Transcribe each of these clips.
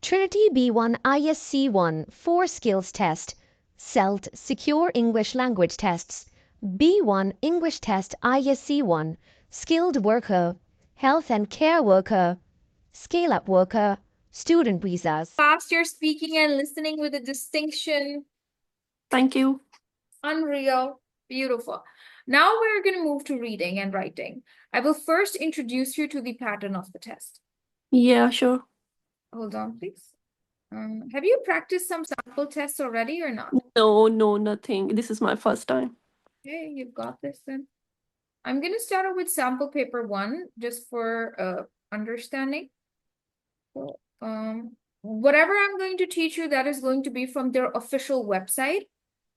Trinity B1 ISE 1 4 Skills Test, SELT Secure English Language Tests, B1 English Test ISE 1 Skilled Worker, Health and Care Worker, Scale-Up Worker, Student Visas. Fast, you're speaking and listening with a distinction. Thank you. Unreal. Beautiful. Now we're going to move to reading and writing. I will first introduce you to the pattern of the test. Yeah, sure. Hold on, please. Have you practiced some sample tests already or not? No, nothing. This is my first time. Okay, you've got this then. I'm going to start out with sample paper 1 just for understanding. So, whatever I'm going to teach you, that is going to be from their official website,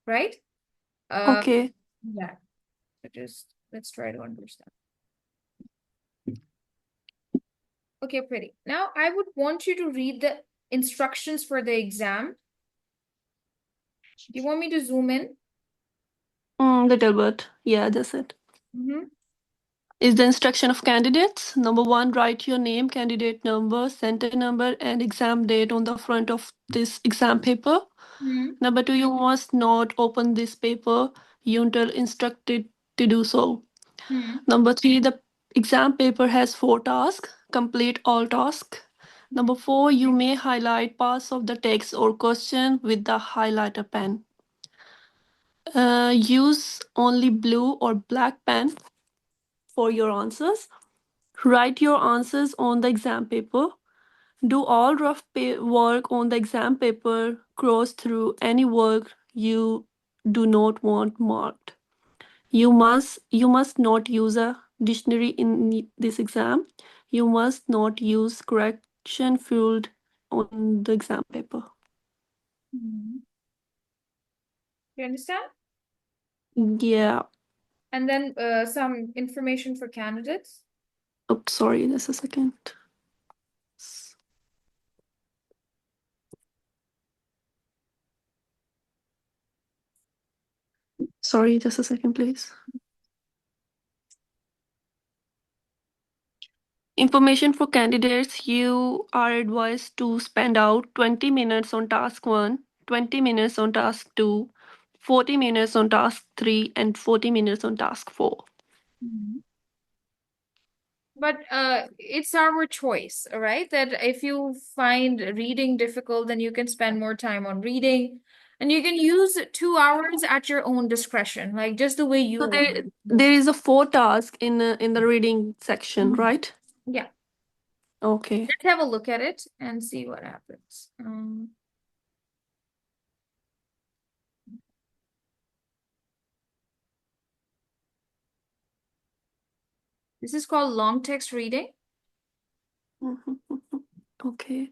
right? Okay. Yeah. So just let's try to understand. Okay, pretty. Now I would want you to read the instructions for the exam. Do you want me to zoom in? Little bit. Yeah, that's it. Is the instruction of candidates. Number 1, write your name, candidate number, center number, and exam date on the front of this exam paper. Number 2, you must not open this paper until instructed to do so. Number 3, the exam paper has 4 tasks. Complete all tasks. Number 4, you may highlight parts of the text or question with the highlighter pen. Use only blue or black pen for your answers. Write your answers on the exam paper. Do all rough work on the exam paper. Cross through any work you do not want marked. You must not use a dictionary in this exam. You must not use correction field on the exam paper. You understand? Yeah. And then some information for candidates. Oh, sorry, just a second. Sorry, just a second, please. Information for candidates. You are advised to spend out 20 minutes on task 1, 20 minutes on task 2, 40 minutes on task 3, and 40 minutes on task 4. But it's our choice, all right? That if you find reading difficult, then you can spend more time on reading. And you can use 2 hours at your own discretion, like just the way you So want. there is a 4 task in the reading section, right? Yeah. Okay. Let's have a look at it and see what happens. This is called long text reading. Okay.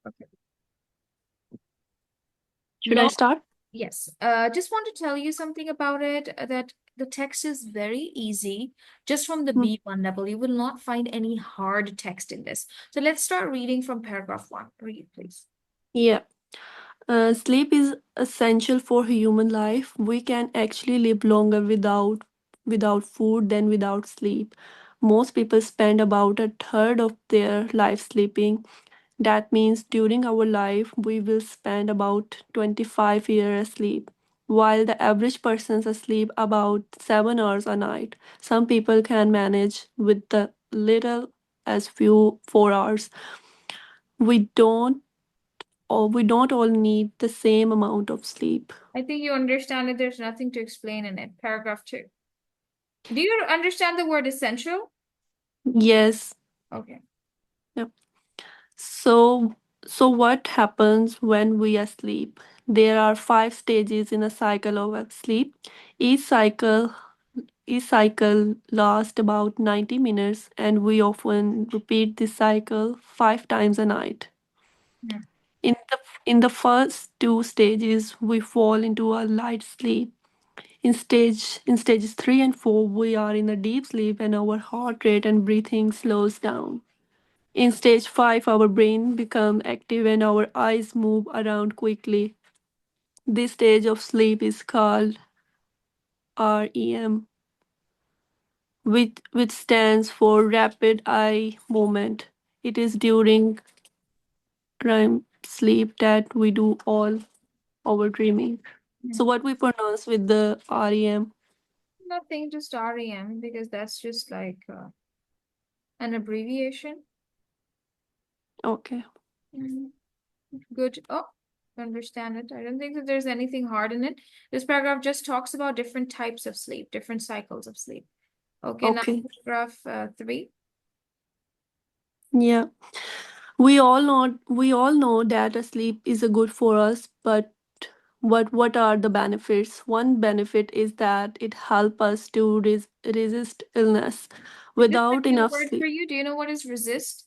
Okay. Should I start? Yes. Just want to tell you something about it, that the text is very easy. Just from the B1 level, you will not find any hard text in this. So let's start reading from paragraph 1. Read, please. Yeah. Sleep is essential for human life. We can actually live longer without food than without sleep. Most people spend about a third of their life sleeping. That means during our life, we will spend about 25 years asleep. While the average person's asleep about 7 hours a night, some people can manage with the little as few 4 hours. We don't we don't all need the same amount of sleep. I think you understand that there's nothing to explain in it. Paragraph 2. Do you understand the word essential? Yes. Okay. Yep. So what happens when we are asleep? There are 5 stages in a cycle of sleep. Each cycle each cycle lasts about 90 minutes, and we often repeat this cycle 5 times a night. Yeah. In the first 2 stages, we fall into a light sleep. In stages 3 and 4, we are in a deep sleep and our heart rate and breathing slows down. In stage 5, our brain becomes active and our eyes move around quickly. This stage of sleep is called REM, which stands for rapid eye movement. It is during REM sleep that we do all our dreaming. So what we pronounce with the REM? Nothing, just REM, because that's just like an abbreviation. Okay. Mhm. Good. Oh, understand it. I don't think that there's anything hard in it. This paragraph just talks about different types of sleep, different cycles of sleep. Okay, now Okay. paragraph 3. Yeah. We all know that a sleep is a good for us, but what are the benefits? One benefit is that it helps us to resist illness. Is this a Without new enough word for sleep, you? Do you know what is resist?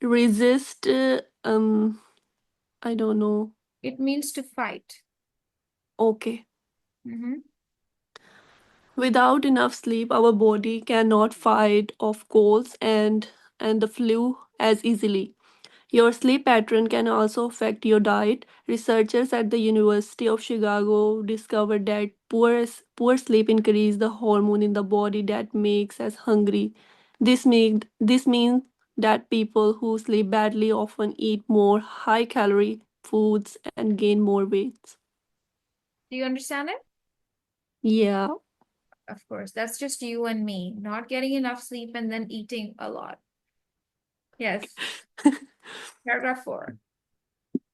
resist I don't know. It means to fight. Okay. Mm-hmm. Without enough sleep, our body cannot fight off colds and the flu as easily. Your sleep pattern can also affect your diet. Researchers at the University of Chicago discovered that poor sleep increases the hormone in the body that makes us hungry. This means that people who sleep badly often eat more high calorie foods and gain more weight. Do you understand it? Yeah. Of course, that's just you and me, not getting enough sleep and then eating a lot. Yes. Paragraph 4.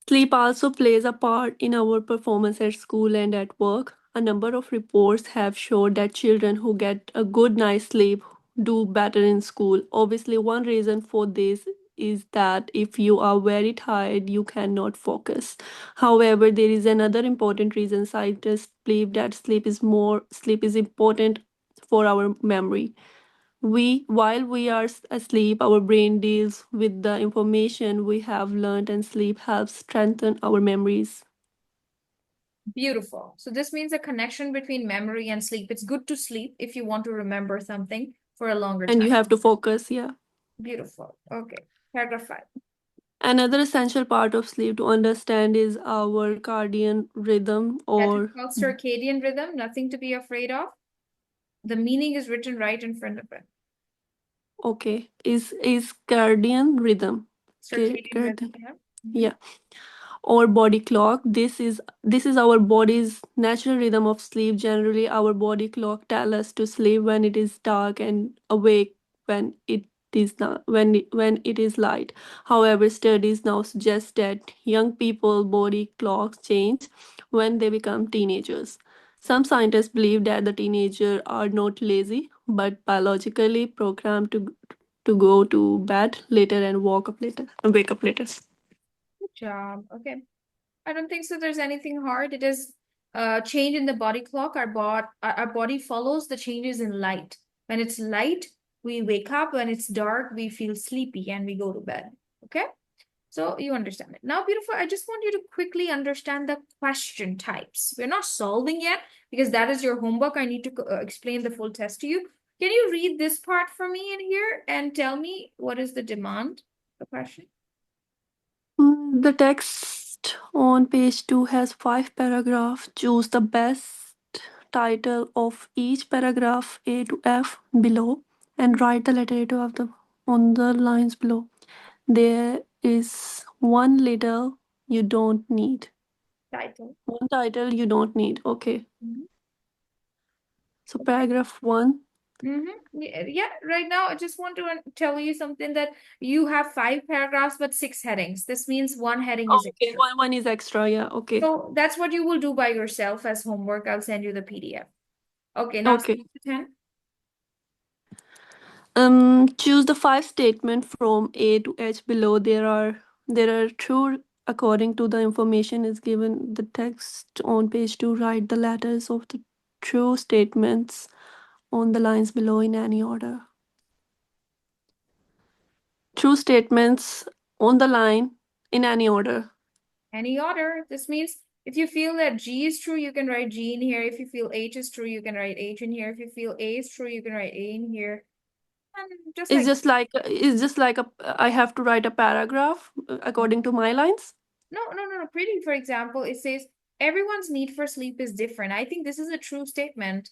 Sleep also plays a part in our performance at school and at work. A number of reports have showed that children who get a good night's sleep do better in school. Obviously, one reason for this is that if you are very tired, you cannot focus. However, there is another important reason. Scientists believe that sleep is important for our memory. While we are asleep, our brain deals with the information we have learned, and sleep helps strengthen our memories. Beautiful. So this means a connection between memory and sleep. It's good to sleep if you want to remember something for a longer And time. you have to focus, yeah. Beautiful. Okay. Paragraph 5. Another essential part of sleep to understand is our circadian rhythm That is or called circadian rhythm, nothing to be afraid of. The meaning is written right in front of it. okay, is circadian rhythm. Circadian rhythm, yeah. Yeah. Or body clock. This is our body's natural rhythm of sleep. Generally our body clock tell us to sleep when it is dark and awake when it is not when it is light. However, studies now suggest that young people body clocks change when they become teenagers. Some scientists believe that the teenagers are not lazy but biologically programmed to go to bed later and wake up later. Good job. Okay. I don't think so there's anything hard. It is a change in the body clock. Our body follows the changes in light. When it's light, we wake up. When it's dark, we feel sleepy and we go to bed. Okay? So you understand it. Now, beautiful, I just want you to quickly understand the question types. We're not solving yet because that is your homework. I need to explain the full test to you. Can you read this part for me in here and tell me what is the demand, the question? The text on page 2 has 5 paragraphs. Choose the best title of each paragraph A to F below and write the letter A to F on the lines below. There is one title you don't need. Title. One title you don't need. Okay. Mhm. So Okay. paragraph 1. Yeah, right now I just want to tell you something that you have 5 paragraphs but 6 headings. This means one heading is Okay, extra. one is extra. Yeah. Okay. So that's what you will do by yourself as homework. I'll send you the PDF. Okay, now Okay. 10. Choose the 5 statement from A to H below. There are true according to the information is given. The text on page 2. Write the letters of the true statements on the lines below in any order. True statements on the line in any order. Any order. This means if you feel that G is true, you can write G in here. If you feel H is true, you can write H in here. If you feel A is true, you can write A in here. And just like It's just like a I have to write a paragraph according to my lines. no. Pretty, for example, it says everyone's need for sleep is different. I think this is a true statement.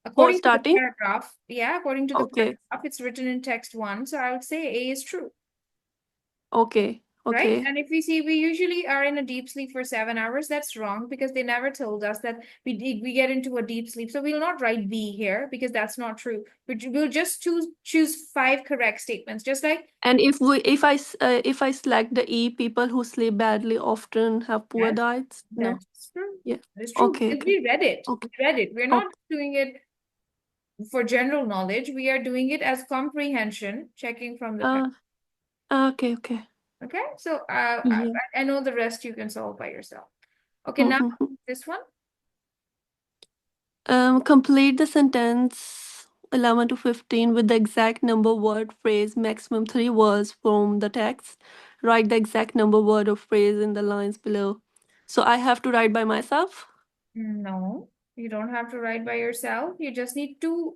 For According to the starting? paragraph, yeah, according to the Okay. paragraph, it's written in text one. So I would say A is true, Okay. right? Okay. And if we see, we usually are in a deep sleep for 7 hours. That's wrong because they never told us that we get into a deep sleep. So we'll not write B here because that's not true. We'll just choose 5 correct statements, just like And if I select the E, people who sleep badly often have poor that. diets. No. That's true. Yeah. That is true Okay. because Okay. we read it. Okay. We read it. We're not Okay. doing it for general knowledge. We are doing it as comprehension, checking from the text. Okay. Okay. Okay, so Yeah. I know the rest you can solve by yourself. Okay, now Mm-hmm. this one. Complete the sentence 11 to 15 with the exact number, word, phrase, maximum 3 words from the text. Write the exact number, word, or phrase in the lines below. So I have to write by myself. No, you don't have to write by yourself. You just need to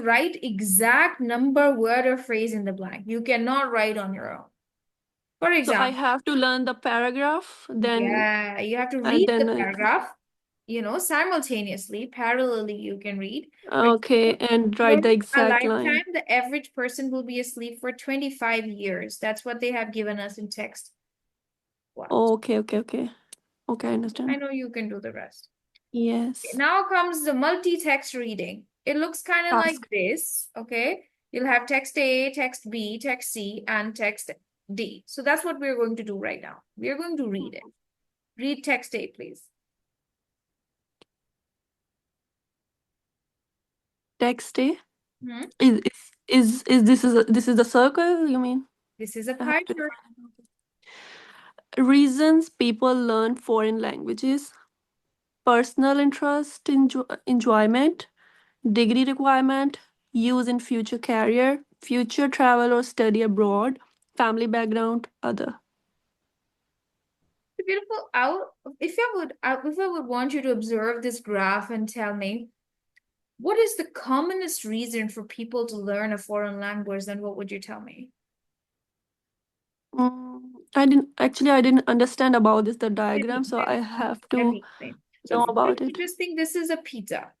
write exact number, word, or phrase in the blank. You cannot write on your own. For So I example, have to learn the paragraph, yeah, you have to read the then I, paragraph, simultaneously, parallelly, you can read. For okay, example, and write the during a exact line. lifetime, the average person will be asleep for 25 years. That's what they have given us in text. What? Okay, okay, okay. Okay, I I understand. know you can do the rest. Yes. Now comes the multi-text reading. It looks kind of like Task. this, okay? You'll have text A, text B, text C, and text D. So that's what we're going to do right now. We're going to read it. Read text A, please. Text A. Hmm? This is the circle, you mean? This is a I pie have to chart. reasons people learn foreign languages: personal interest, enjoyment, degree requirement, use in future career, future travel or study abroad, family background, other. Beautiful. If I would want you to observe this graph and tell me what is the commonest reason for people to learn a foreign language, then what would you tell me? I didn't understand about this the Let diagram, me, so let I me, have let to me explain. So know first, about it. just think this is a pizza.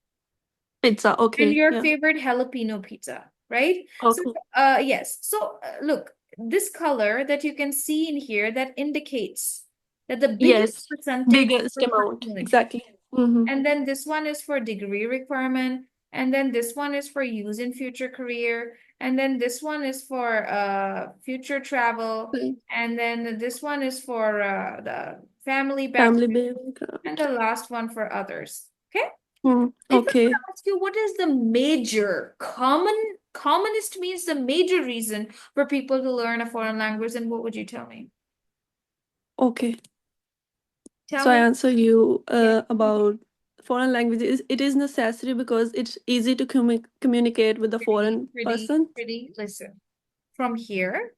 Pizza, And okay, your yeah, favorite jalapeno pizza, right? So, okay, yes. So, look, this color that you can see in here that indicates that the biggest yes, percentage is biggest for amount, personal interest. exactly. Mm-hmm. And then this one is for degree requirement. And then this one is for use in future career. And then this one is for future travel. And then this one is for the family background. Family background. And the last one for others. Okay? If I Okay. ask you what is the major commonest means the major reason for people to learn a foreign language, then what would you tell me? Okay. Tell So I me. answer you Yeah. about foreign languages. It is necessary because it's easy to communicate with the foreign person. Pretty. Listen, from here,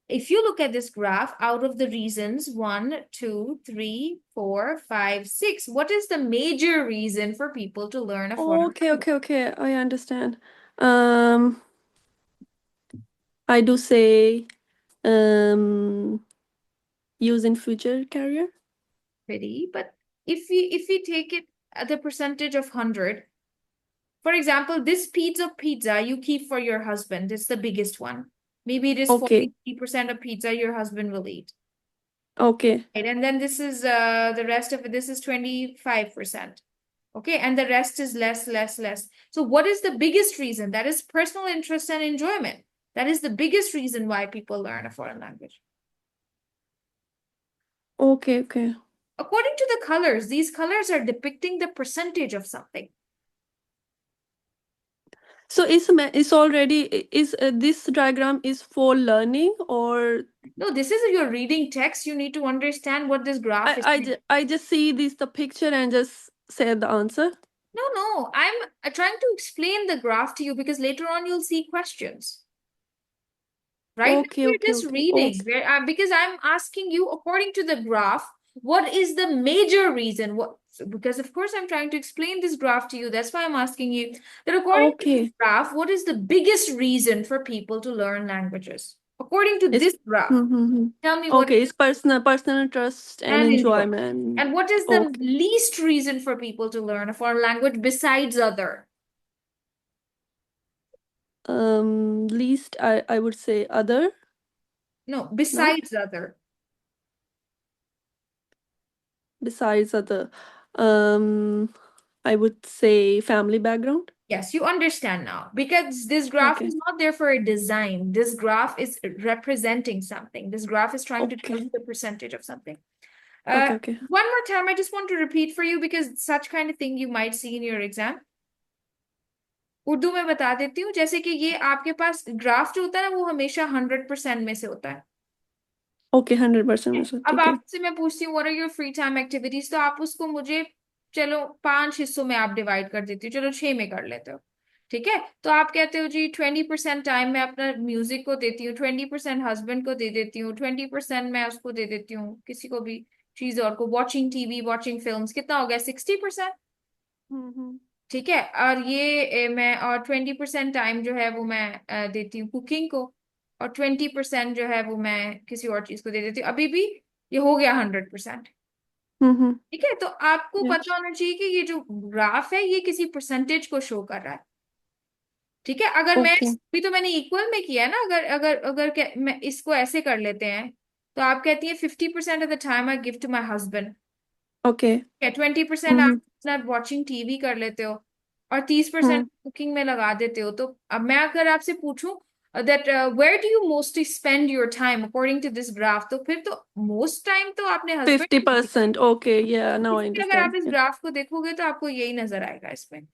if you look at this graph, out of the reasons, 1, 2, 3, 4, 5, 6, what is the major reason for people to learn a foreign Okay, language? okay, okay. I understand. Um, I do say um use in future career. Pretty, but if we take it at the percentage of 100, for example, this pizza you keep for your husband. It's the biggest one. Maybe it is Okay, 40% of pizza your husband will eat. okay, Right? And then this is the rest of it. This is 25%. Okay, and the rest is less, less, less. So what is the biggest reason? That is personal interest and enjoyment. That is the biggest reason why people learn a foreign language. okay, okay. According to the colors, these colors are depicting the percentage of something. So it's already is this diagram is for learning, or No, this is your reading text. You need to understand what this graph is saying. I just see this the picture and just say the answer. No, I'm trying to explain the graph to you because later on you'll see questions. Right now Okay, we're okay, just okay, reading. okay, Because I'm asking you according to the graph, what is the major reason? Because of course I'm trying to explain this graph to you. That's why I'm asking you that according to this okay. graph, what is the biggest reason for people to learn languages? according to It's this graph. mm-hmm. Tell me what Okay, it's personal interest and and enjoy. enjoyment. And what is the Okay. least reason for people to learn a foreign language besides other? Least I would say other. No, No, besides other. besides other. Um, I would say family background. Yes, you understand now because this graph Okay. is not there for a design. This graph is representing something. This graph is trying to tell Okay. you the percentage of something. Okay. Okay. One more time, I just want to repeat for you because such kind of thing you might see in your exam. Urdu में बता देती हूँ जैसे कि ये आपके पास graph जो होता है ना वो हमेशा 100% में से होता है Okay, 100% में से अब ठीक है. आपसे मैं पूछती हूँ what are your free time activities तो आप उसको मुझे चलो 5 हिस्सों में आप डिवाइड कर देती हो चलो 6 में कर लेते हो ठीक है तो आप कहते हो जी 20% टाइम मैं अपना म्यूजिक को देती हूँ 20% हस्बैंड को दे देती हूँ 20% मैं उसको दे देती हूँ किसी को भी चीज और को वॉचिंग टीवी वॉचिंग फिल्म कितना हो गया 60%. हम्म. ठीक है और ये मैं और 20% टाइम जो है वो मैं देती हूँ कुकिंग को और 20% जो है वो मैं किसी और चीज को दे देती हूँ अभी भी ये हो गया 100%. हम्म. ठीक है तो आपको Yeah. पता होना चाहिए कि ये जो ग्राफ है ये किसी परसेंटेज को शो कर रहा है ठीक है अगर मैं Okay. अभी तो मैंने इक्वल में किया है ना अगर अगर अगर मैं इसको ऐसे कर लेते हैं तो आप कहती है 50% of the time I give to my husband Okay. 20% आप हम्म. अपना वॉचिंग टीवी कर लेते हो और 30% हम्म. कुकिंग में लगा देते हो तो अब मैं अगर आपसे पूछूं that where do you mostly spend your time according to this graph तो फिर तो मोस्ट टाइम तो आपने husband 50%. Okay. Yeah. Now I अगर आप understand. इस Yeah. ग्राफ को देखोगे तो आपको यही नजर आएगा इसमें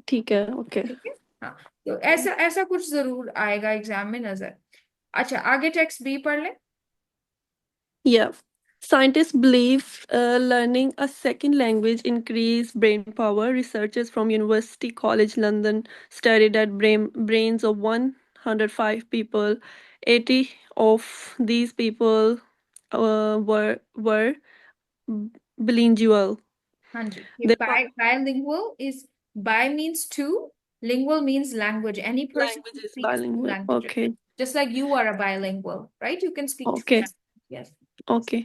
ठीक है. Okay. ठीक है हाँ तो ऐसा ऐसा कुछ जरूर आएगा एग्जाम में नजर अच्छा आगे टेक्स्ट बी पढ़ ले Yeah. Scientists believe learning a second language increase brain power. Researchers from University College London studied that brains of 105 people. 80 of these people were bilingual. हाँ जी ये They found bilingual is by means two lingual means language any person who languages speaks two bilingual. languages Okay. just like you are a bilingual right you can speak two Okay. languages yes. Okay.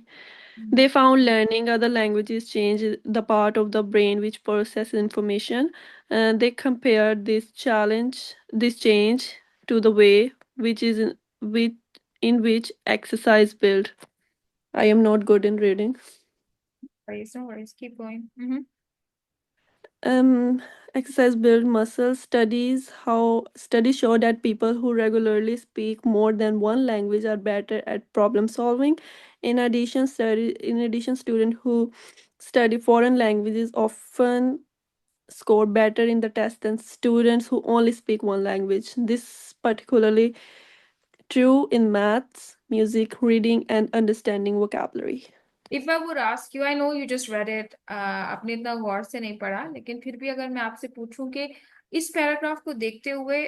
Mhm. They found learning other languages change the part of the brain which processes information. And they compared this change to the way which in which exercise build. I am not good in reading. No worries keep going Mhm. Um, Exercise build muscles. Studies show that people who regularly speak more than one language are better at problem solving. In addition, students who study foreign languages often score better in the test than students who only speak one language. This particularly true in maths, music, reading, and understanding vocabulary. If I would ask you, I know you just read it, आपने इतना गौर से नहीं पढ़ा लेकिन फिर भी अगर मैं आपसे पूछूं कि इस पैराग्राफ को देखते हुए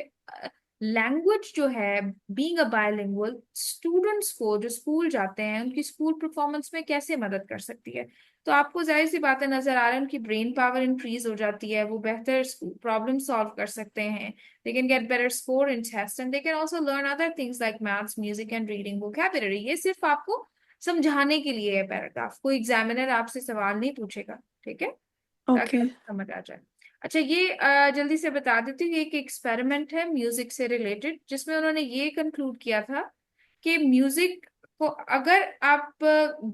लैंग्वेज जो है बीइंग अ बायलिंगुअल स्टूडेंट्स को जो स्कूल जाते हैं उनकी स्कूल परफॉर्मेंस में कैसे मदद कर सकती है तो आपको जाहिर सी बातें नजर आ रही है उनकी ब्रेन पावर इंक्रीज हो जाती है वो बेहतर प्रॉब्लम सॉल्व कर सकते हैं they can get better score in tests and they can also learn other things like maths music and reading vocabulary ये सिर्फ आपको समझाने के लिए है पैराग्राफ कोई एग्जामिनर आपसे सवाल नहीं पूछेगा ठीक है ताकि Okay. आपको समझ आ जाए अच्छा ये जल्दी से बता देती हूँ ये एक एक्सपेरिमेंट है म्यूजिक से रिलेटेड जिसमें उन्होंने ये कंक्लूड किया था कि म्यूजिक को अगर आप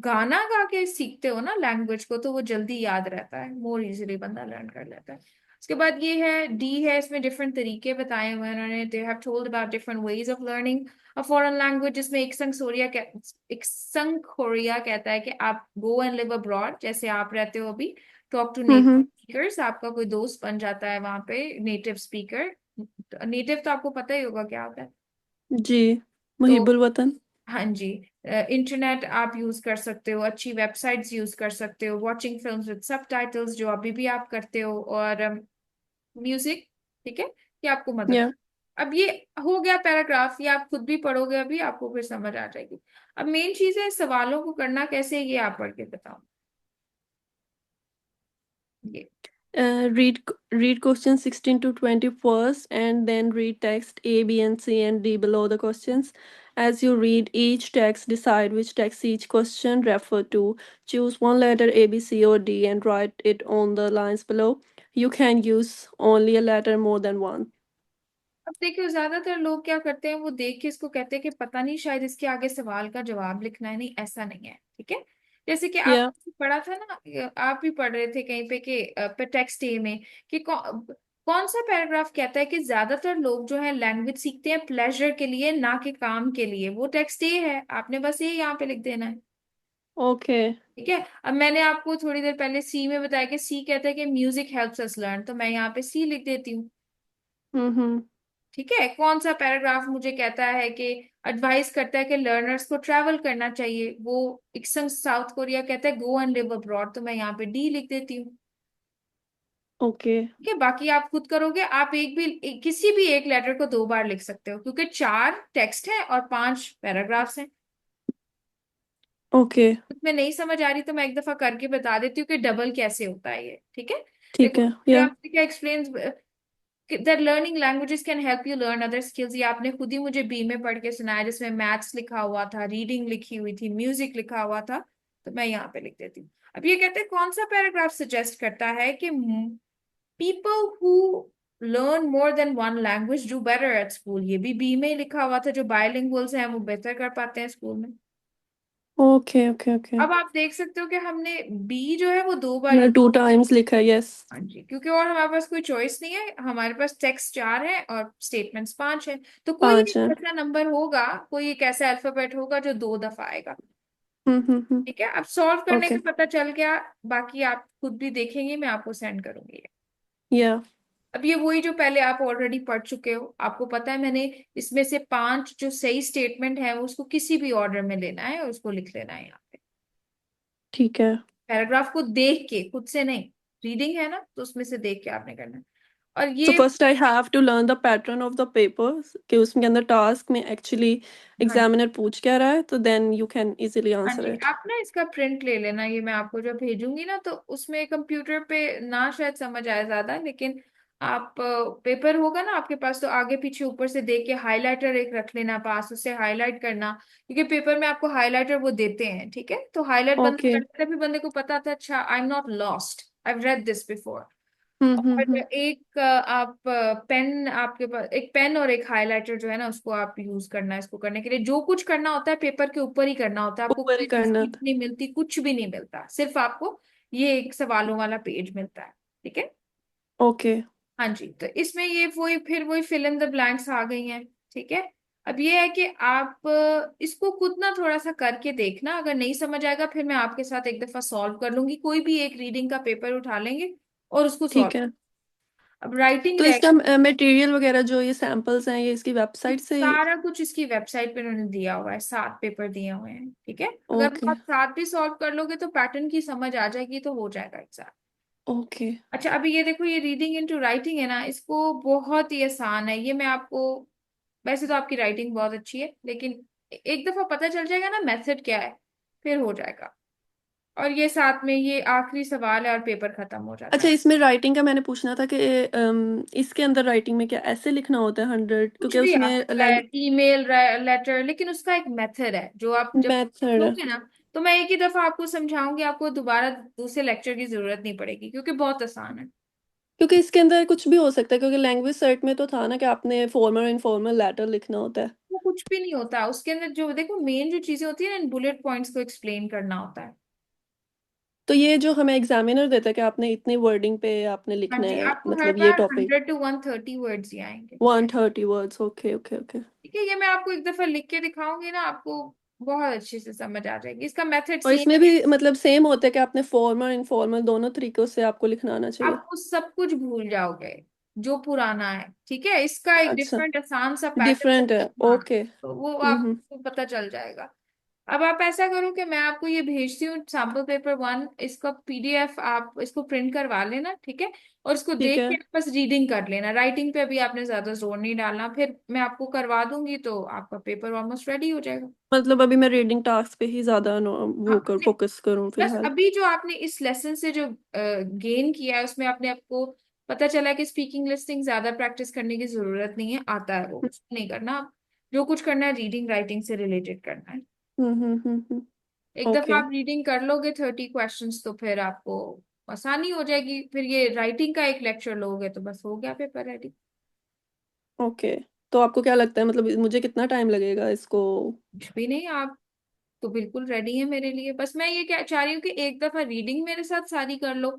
गाना गा के सीखते हो ना लैंग्वेज को तो वो जल्दी याद रहता है मोर इजीली बंदा लर्न कर लेता है उसके बाद ये है डी है इसमें डिफरेंट तरीके बताए हुए हैं उन्होंने they have told about different ways of learning a foreign language जिसमें एक संग कोरिया कहता है कि आप गो एंड लिव अब्रॉड जैसे आप रहते हो अभी talk to native Mm-hmm. Speakers आपका कोई दोस्त बन जाता है वहां पे नेटिव स्पीकर नेटिव तो आपको पता ही होगा क्या होता है जी. तो मुहिबुल वतन. हाँ जी इंटरनेट आप यूज कर सकते हो अच्छी वेबसाइट्स यूज कर सकते हो वॉचिंग फिल्म्स विद सबटाइटल्स जो अभी भी आप करते हो और म्यूजिक ठीक है ये आपको मदद Yeah. अब ये हो गया पैराग्राफ ये आप खुद भी पढ़ोगे अभी आपको फिर समझ आ जाएगी अब मेन चीज है सवालों को करना कैसे है, ये आप पढ़ के बताओ ये Read questions 16 to 20 first, and then read text A, B, and C and D below the questions. As you read each text, decide which text each question refer to. Choose one letter A, B, C, or D and write it on the lines below. You can use only a letter more than one. अब देखियो ज्यादातर लोग क्या करते हैं, वो देख के इसको कहते हैं कि पता नहीं शायद इसके आगे सवाल का जवाब लिखना है। नहीं, ऐसा नहीं है, ठीक है। जैसे कि आप Yeah. पढ़ा था ना, आप भी पढ़ रहे थे कहीं पे कि टेक्स्ट ए में कि कौन सा पैराग्राफ कहता है कि ज्यादातर लोग जो है लैंग्वेज सीखते हैं प्लेजर के लिए, ना कि काम के लिए। वो टेक्स्ट ए है, आपने बस ये यहाँ पे लिख देना है, Okay. ठीक है। अब मैंने आपको थोड़ी देर पहले सी में बताया कि सी कहता है कि म्यूजिक हेल्प्स अस लर्न, तो मैं यहाँ पे सी लिख देती हूँ, Mm-hmm. ठीक है। कौन सा पैराग्राफ मुझे कहता है कि एडवाइस करता है कि लर्नर्स को ट्रैवल करना चाहिए, वो इक्सन साउथ कोरिया कहता है गो एंड लिव अब्रॉड, तो मैं यहाँ पे डी लिख देती हूँ, Okay. ठीक है। बाकी आप खुद करोगे, आप किसी भी एक लेटर को 2 बार लिख सकते हो, क्योंकि 4 टेक्स्ट है और 5 पैराग्राफ्स हैं। Okay. उसमें नहीं समझ आ रही तो मैं एक दफा करके बता देती हूँ कि डबल कैसे होता है ये, ठीक है। ठीक देखो है। ये Yeah. आपने क्या explain, that learning languages can help you learn other skills, ये आपने खुद ही मुझे बी में पढ़ के सुनाया, जिसमें मैथ्स लिखा हुआ था, रीडिंग लिखी हुई थी, म्यूजिक लिखा हुआ था, तो मैं यहाँ पे लिख देती हूँ। अब ये कहते हैं कौन सा पैराग्राफ सजेस्ट करता है कि people who learn more than one language do better at school, ये भी बी में ही लिखा हुआ था, जो बायलिंगुअल्स हैं वो बेहतर कर पाते हैं स्कूल में। Okay. Okay. Okay. अब आप देख सकते हो कि हमने बी जो है वो 2 बार मैं 2 times लिखा है, yes. हाँ जी, क्योंकि और हमारे पास कोई चॉइस नहीं है, हमारे पास टेक्स्ट 4 है और स्टेटमेंट्स 5 है, तो कोई 5 एक है. ऐसा नंबर होगा, कोई एक ऐसा अल्फाबेट होगा जो 2 दफा आएगा, हम्म. ठीक है। अब सॉल्व करने Okay. का पता चल गया, बाकी आप खुद भी देखेंगे, मैं आपको सेंड करूंगी। Yeah. अब ये वही जो पहले आप ऑलरेडी पढ़ चुके हो, आपको पता है, मैंने इसमें से 5 जो सही स्टेटमेंट है उसको किसी भी ऑर्डर में लेना है और उसको लिख लेना है यहाँ पे, ठीक है. पैराग्राफ को देख के, खुद से नहीं। रीडिंग है ना, तो उसमें से देख के आपने करना है। और So ये, first I have to learn the pattern of the papers कि उसके अंदर टास्क में एक्चुअली हाँ एग्जामिनर पूछ क्या रहा है, तो then you can easily हाँ answer जी, it. आप ना इसका प्रिंट ले लेना, ये मैं आपको जब भेजूंगी ना, तो उसमें कंप्यूटर पे ना शायद समझ आए ज्यादा, लेकिन आप पेपर होगा ना आपके पास, तो आगे पीछे ऊपर से देख के हाइलाइटर एक रख लेना पास, उससे हाईलाइट करना, क्योंकि पेपर में आपको हाइलाइटर वो देते हैं, ठीक है। तो हाईलाइट बंदा Okay. करते भी बंदे को पता था, अच्छा I am not lost, I have read this before. और हम्म. एक आप पेन, आपके पास एक पेन और एक हाइलाइटर जो है ना, उसको आप यूज करना है इसको करने के लिए। जो कुछ करना होता है पेपर के ऊपर ही करना होता है, आपको ऊपर ही कोई करना sheet था. नहीं मिलती, कुछ भी नहीं मिलता, सिर्फ आपको ये एक सवालों वाला पेज मिलता है, ठीक है। Okay. हाँ जी, तो इसमें ये वही फिल इन द ब्लैंक्स आ गई हैं, ठीक है। अब ये है कि आप इसको खुद ना थोड़ा सा करके देखना, अगर नहीं समझ आएगा फिर मैं आपके साथ एक दफा सॉल्व कर लूंगी, कोई भी एक रीडिंग का पेपर उठा लेंगे और उसको ठीक सॉल्व। है. अब राइटिंग तो रह, इसका मटेरियल वगैरह जो ये सैंपल्स हैं, ये इसकी वेबसाइट से ही? सारा कुछ इसकी वेबसाइट पे उन्होंने दिया हुआ है, 7 पेपर दिए हुए हैं, ठीक है। अगर ओके. आप 7 भी सॉल्व कर लोगे तो पैटर्न की समझ आ जाएगी, तो हो जाएगा एग्जाम। ओके. अच्छा, अभी ये देखो, ये रीडिंग इनटू राइटिंग है ना, इसको बहुत ही आसान है ये, मैं आपको, वैसे तो आपकी राइटिंग बहुत अच्छी है, लेकिन एक दफा पता चल जाएगा ना मेथड क्या है, फिर हो जाएगा। और ये साथ में ये आखिरी सवाल है और पेपर खत्म हो जाता अच्छा, है। इसमें राइटिंग का मैंने पूछना था कि इसके अंदर राइटिंग में क्या ऐसे लिखना होता है 100, कुछ क्योंकि भी आ उसमें सकता है, ईमेल, लेटर, लेकिन उसका एक मेथड है जो आप जब मेथड? लोगे ना, तो मैं एक ही दफा आपको समझाऊंगी, आपको दोबारा दूसरे लेक्चर की जरूरत नहीं पड़ेगी, क्योंकि बहुत आसान है। क्योंकि इसके अंदर कुछ भी हो सकता है, क्योंकि लैंग्वेज सर्ट में तो था ना कि आपने फॉर्मल इनफॉर्मल लेटर लिखना होता है। वो कुछ भी नहीं होता उसके अंदर, जो देखो मेन जो चीजें होती है ना, इन बुलेट पॉइंट्स को एक्सप्लेन करना होता है। तो ये जो हमें एग्जामिनर देता है कि आपने इतनी वर्डिंग पे आपने हाँ लिखना जी, है, आपको हर मतलब ये बार टॉपिक 100 to 130 वर्ड्स ही आएंगे, ठीक है। 130 वर्ड्स? ओके. ओके. ओके. ठीक है, ये मैं आपको एक दफा लिख के दिखाऊंगी ना, आपको बहुत अच्छे से समझ आ जाएगी, इसका मेथड और सेम इसमें है। भी मतलब सेम होता है कि आपने फॉर्मल इनफॉर्मल दोनों तरीकों से आपको लिखना आना चाहिए? आप वो सब कुछ भूल जाओगे जो पुराना है, ठीक है। इसका एक अच्छा. डिफरेंट आसान सा पैटर्न, डिफरेंट है. हाँ, ओके. तो वो हम्म. आपको पता चल जाएगा। अब आप ऐसा करो कि मैं आपको ये भेजती हूँ सैम्पल पेपर 1, इसका पीडीएफ आप इसको प्रिंट करवा लेना, ठीक है। और इसको ठीक देख है. के आप बस रीडिंग कर लेना, राइटिंग पे अभी आपने ज्यादा जोर नहीं डालना, फिर मैं आपको करवा दूंगी तो आपका पेपर ऑलमोस्ट रेडी हो जाएगा। मतलब अभी मैं रीडिंग टास्क पे ही ज्यादा वो हाँ, कर फोकस करूँ बस फिलहाल? अभी जो आपने इस लेसन से जो गेन किया है, उसमें अपने आपको पता चला कि स्पीकिंग लिसनिंग ज्यादा प्रैक्टिस करने की जरूरत नहीं है, आता है वो, उसको नहीं करना आप। जो कुछ करना है रीडिंग राइटिंग से रिलेटेड करना है। एक दफा ओके आप रीडिंग कर लोगे 30 क्वेश्चंस तो फिर आपको आसानी हो जाएगी, फिर ये राइटिंग का एक लेक्चर लोगे तो बस हो गया पेपर रेडी। ओके। तो आपको क्या लगता है, मतलब मुझे कितना टाइम लगेगा इसको? कुछ भी नहीं, आप तो बिल्कुल रेडी है मेरे लिए। बस मैं ये क्या चाह रही हूँ कि एक दफा रीडिंग मेरे साथ सारी कर लो,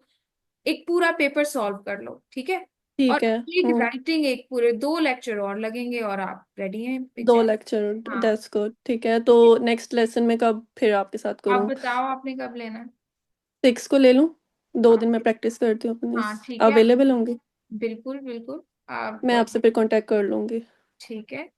एक पूरा पेपर सॉल्व कर लो, ठीक है। और ठीक है। एक राइटिंग, एक पूरे 2 लेक्चर और लगेंगे और आप रेडी हैं दो एग्जाम। लेक्चर हाँ, दैट्स गुड। ठीक है, तो नेक्स्ट लेसन में कब फिर आपके साथ आप करूँ? बताओ आपने कब लेना है। 6 को ले लूँ? 2 दिन में हाँ प्रैक्टिस करती हूँ अपनी। हाँ ठीक है, अवेलेबल होंगी? बिल्कुल बिल्कुल आप मैं आपसे फिर कांटेक्ट कर लूँगी। ठीक है।